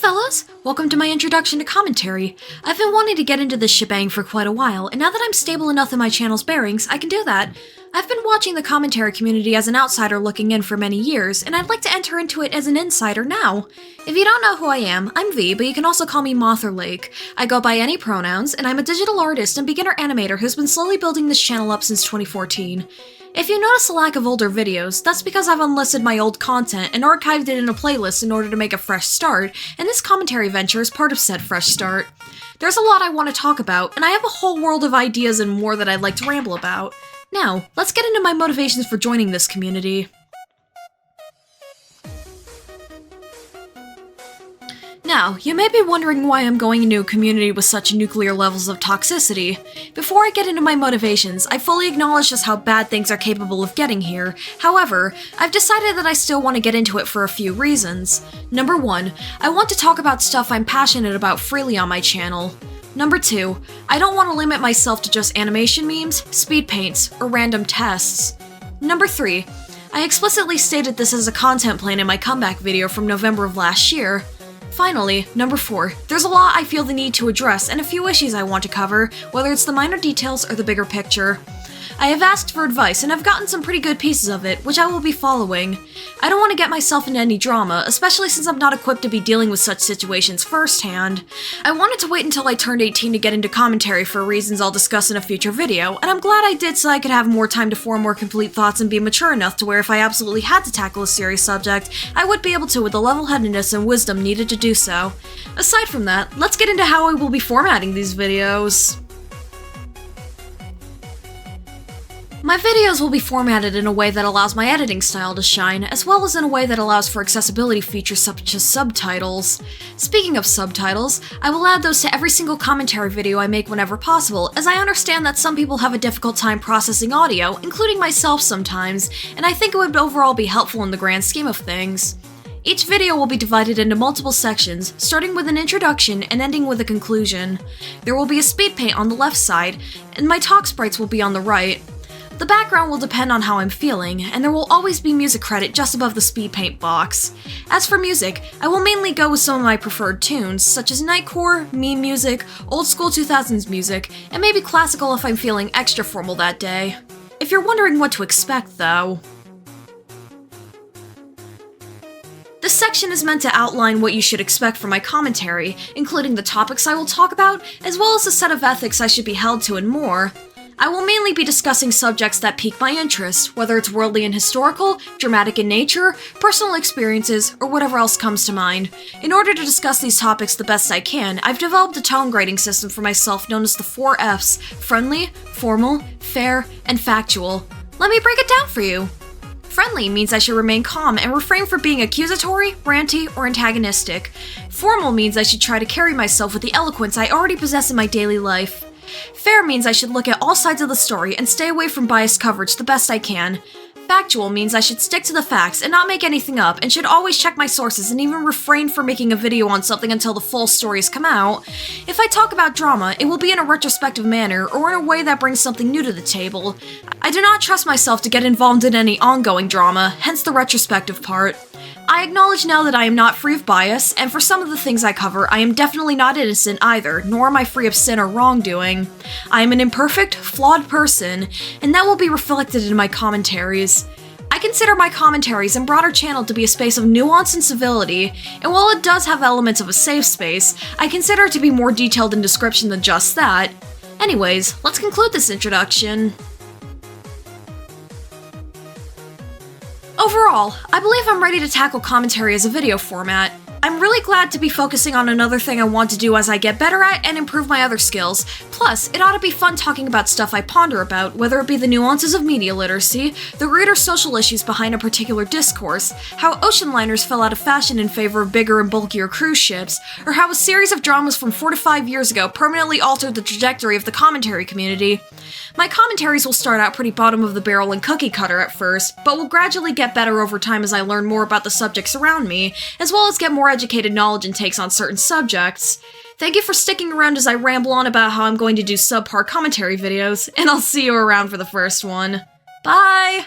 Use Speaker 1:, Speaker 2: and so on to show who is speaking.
Speaker 1: fellas! Welcome to my introduction to commentary. I've been wanting to get into this shebang for quite a while, and now that I'm stable enough in my channel's bearings, I can do that. I've been watching the commentary community as an outsider looking in for many years, and I'd like to enter into it as an insider now. If you don't know who I am, I'm V, but you can also call me Moth or Lake. I go by any pronouns, and I'm a digital artist and beginner animator who's been slowly building this channel up since 2014. If you notice a lack of older videos, that's because I've unlisted my old content and archived it in a playlist in order to make a fresh start, and this commentary venture is part of said fresh start. There's a lot I want to talk about, and I have a whole world of ideas and more that I'd like to ramble about. Now, let's get into my motivations for joining this community. Now, you may be wondering why I'm going into a community with such nuclear levels of toxicity. Before I get into my motivations, I fully acknowledge just how bad things are capable of getting here. However, I've decided that I still want to get into it for a few reasons. Number 1, I want to talk about stuff I'm passionate about freely on my channel. Number 2, I don't want to limit myself to just animation memes, speed paints, or random tests. Number 3, I explicitly stated this as a content plan in my comeback video from November of last year. Finally, number 4, there's a lot I feel the need to address and a few issues I want to cover, whether it's the minor details or the bigger picture. I have asked for advice and I've gotten some pretty good pieces of it, which I will be following. I don't want to get myself into any drama, especially since I'm not equipped to be dealing with such situations firsthand. I wanted to wait until I turned 18 to get into commentary for reasons I'll discuss in a future video, and I'm glad I did so I could have more time to form more complete thoughts and be mature enough to where if I absolutely had to tackle a serious subject, I would be able to with the level-headedness and wisdom needed to do so. Aside from that, let's get into how I will be formatting these videos. My videos will be formatted in a way that allows my editing style to shine, as well as in a way that allows for accessibility features such as subtitles. Speaking of subtitles, I will add those to every single commentary video I make whenever possible, as I understand that some people have a difficult time processing audio, including myself sometimes, and I think it would overall be helpful in the grand scheme of things. Each video will be divided into multiple sections, starting with an introduction and ending with a conclusion. There will be a speed paint on the left side, and my talk sprites will be on the right. The background will depend on how I'm feeling, and there will always be music credit just above the speed paint box. As for music, I will mainly go with some of my preferred tunes, such as nightcore, meme music, old school 2000s music, and maybe classical if I'm feeling extra formal that day. If you're wondering what to expect, though, this section is meant to outline what you should expect from my commentary, including the topics I will talk about, as well as a set of ethics I should be held to and more. I will mainly be discussing subjects that pique my interest, whether it's worldly and historical, dramatic in nature, personal experiences, or whatever else comes to mind. In order to discuss these topics the best I can, I've developed a tone grading system for myself known as the 4 Fs: friendly, formal, fair, and factual. Let me break it down for you. Friendly means I should remain calm and refrain from being accusatory, ranty, or antagonistic. Formal means I should try to carry myself with the eloquence I already possess in my daily life. Fair means I should look at all sides of the story and stay away from biased coverage the best I can. Factual means I should stick to the facts and not make anything up, and should always check my sources and even refrain from making a video on something until the full story has come out. If I talk about drama, it will be in a retrospective manner or in a way that brings something new to the table. I do not trust myself to get involved in any ongoing drama, hence the retrospective part. I acknowledge now that I am not free of bias, and for some of the things I cover, I am definitely not innocent either, nor am I free of sin or wrongdoing. I am an imperfect, flawed person, and that will be reflected in my commentaries. I consider my commentaries and broader channel to be a space of nuance and civility, and while it does have elements of a safe space, I consider it to be more detailed in description than just that. Anyways, let's conclude this introduction. Overall, I believe I'm ready to tackle commentary as a video format. I'm really glad to be focusing on another thing I want to do as I get better at and improve my other skills. Plus, it ought to be fun talking about stuff I ponder about, whether it be the nuances of media literacy, the root or social issues behind a particular discourse, how ocean liners fell out of fashion in favor of bigger and bulkier cruise ships, or how a series of dramas from 4 to 5 years ago permanently altered the trajectory of the commentary community. My commentaries will start out pretty bottom of the barrel and cookie cutter at first, but will gradually get better over time as I learn more about the subjects around me, as well as get more educated knowledge and takes on certain subjects. Thank you for sticking around as I ramble on about how I'm going to do subpar commentary videos, and I'll see you around for the first one. Bye!